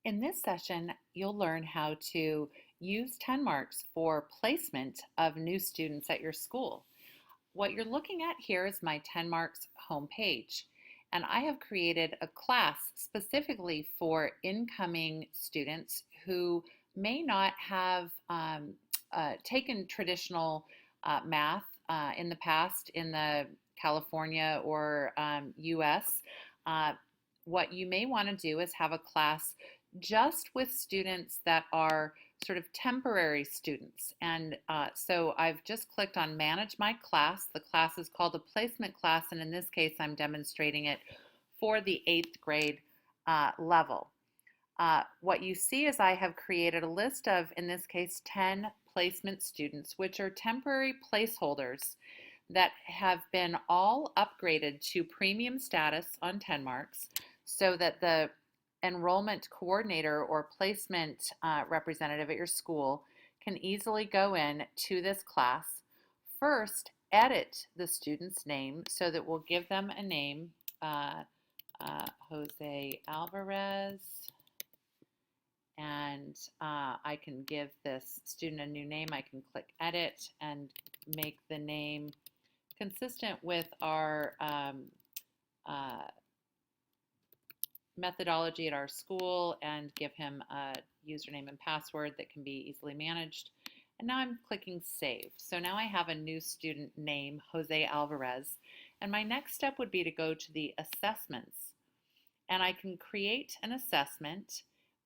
In this session, you'll learn how to use TenMarks for placement of new students at your school. What you're looking at here is my TenMarks homepage, and I have created a class specifically for incoming students who may not have taken traditional math in the past in the California or US. Uh, what you may want to do is have a class just with students that are sort of temporary students. And so I've just clicked on Manage My Class. The class is called a placement class, and in this case, I'm demonstrating it for the 8th grade level. What you see is I have created a list of, in this case, 10 placement students, which are temporary placeholders that have been all upgraded to premium status on TenMarks so that the enrollment coordinator or placement representative at your school can easily go in to this class. First, edit the student's name so that we'll give them a name, Jose Alvarez, and I can give this student a new name. I can click edit and make the name consistent with our methodology at our school and give him a username and password that can be easily managed. And now I'm clicking save. So now I have a new student name, Jose Alvarez. And my next step would be to go to the assessments. And I can create an assessment,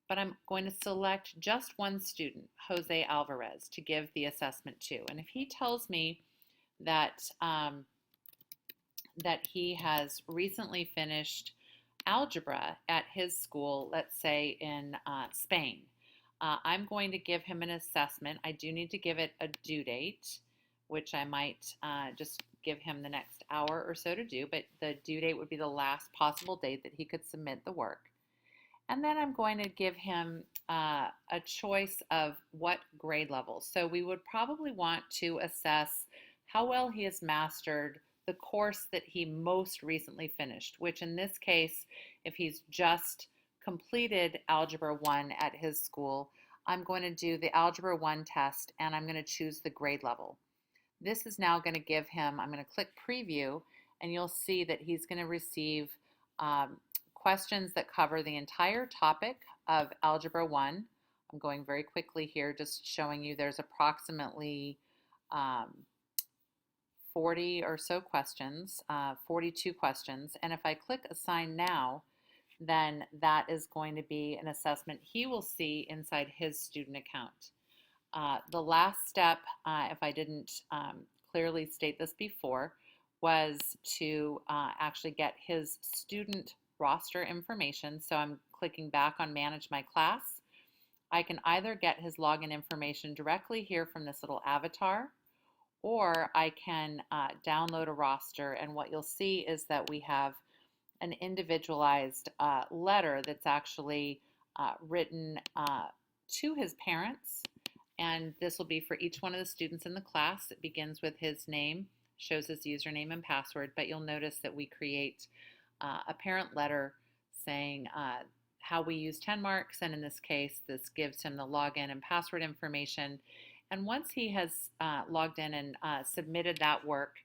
but I'm going to select just one student, Jose Alvarez, to give the assessment to. And if he tells me that, that he has recently finished algebra at his school, let's say in Spain, I'm going to give him an assessment. I do need to give it a due date, which I might just give him the next hour or so to do, but the due date would be the last possible date that he could submit the work. And then I'm going to give him a choice of what grade level. So we would probably want to assess how well he has mastered the course that he most recently finished, which in this case, if he's just completed Algebra 1 at his school, I'm going to do the Algebra 1 test and I'm going to choose the grade level. This is now going to give him, I'm going to click preview, and you'll see that he's going to receive questions that cover the entire topic of Algebra 1. I'm going very quickly here, just showing you there's approximately 40 or so questions, 42 questions. And if I click Assign Now, then that is going to be an assessment he will see inside his student account. The last step, if I didn't clearly state this before, was to actually get his student roster information. So I'm clicking back on Manage My Class. I can either get his login information directly here from this little avatar, or I can download a roster, and what you'll see is that we have an individualized letter that's actually written to his parents, and this will be for each one of the students in the class. It begins with his name, shows his username and password, but you'll notice that we create a parent letter saying how we use TenMarks, and in this case, this gives him the login and password information. And once he has logged in and submitted that work,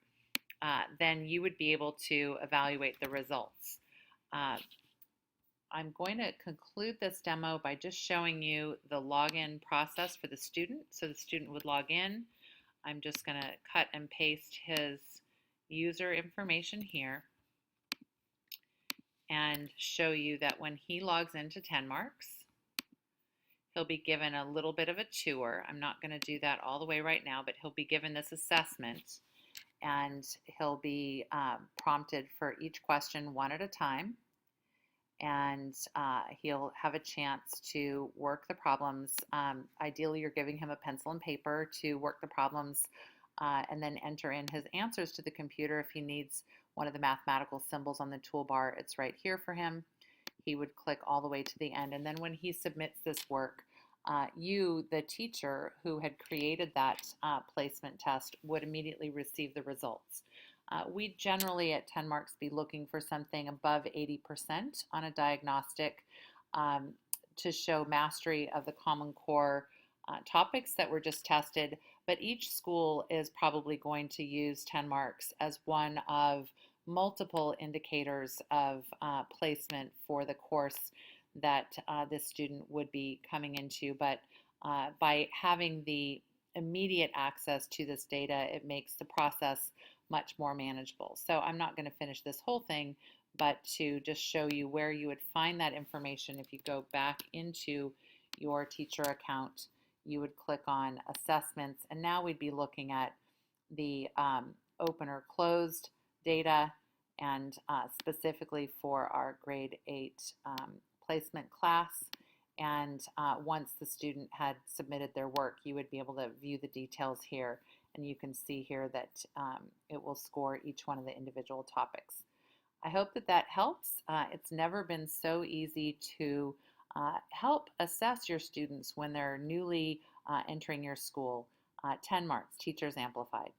then you would be able to evaluate the results. I'm going to conclude this demo by just showing you the login process for the student. So the student would log in. I'm just going to cut and paste his user information here and show you that when he logs into TenMarks, he'll be given a little bit of a tour. I'm not going to do that all the way right now, but he'll be given this assessment, and he'll be prompted for each question one at a time, and he'll have a chance to work the problems. Ideally, you're giving him a pencil and paper to work the problems and then enter in his answers to the computer. If he needs one of the mathematical symbols on the toolbar, it's right here for him. He would click all the way to the end, and then when he submits this work, you, the teacher who had created that placement test, would immediately receive the results. We generally at TenMarks be looking for something above 80% on a diagnostic. to show mastery of the Common Core topics that were just tested, but each school is probably going to use TenMarks as one of multiple indicators of placement for the course that this student would be coming into. But by having the immediate access to this data, it makes the process much more manageable. So I'm not going to finish this whole thing, but to just show you where you would find that information. If you go back into your teacher account, you would click on assessments, and now we'd be looking at the open or closed data, and specifically for our grade 8 placement class. And once the student had submitted their work, you would be able to view the details here, and you can see here that it will score each one of the individual topics. I hope that that helps. It's never been so easy to help assess your students when they're newly entering your school. TenMarks, Teachers Amplified.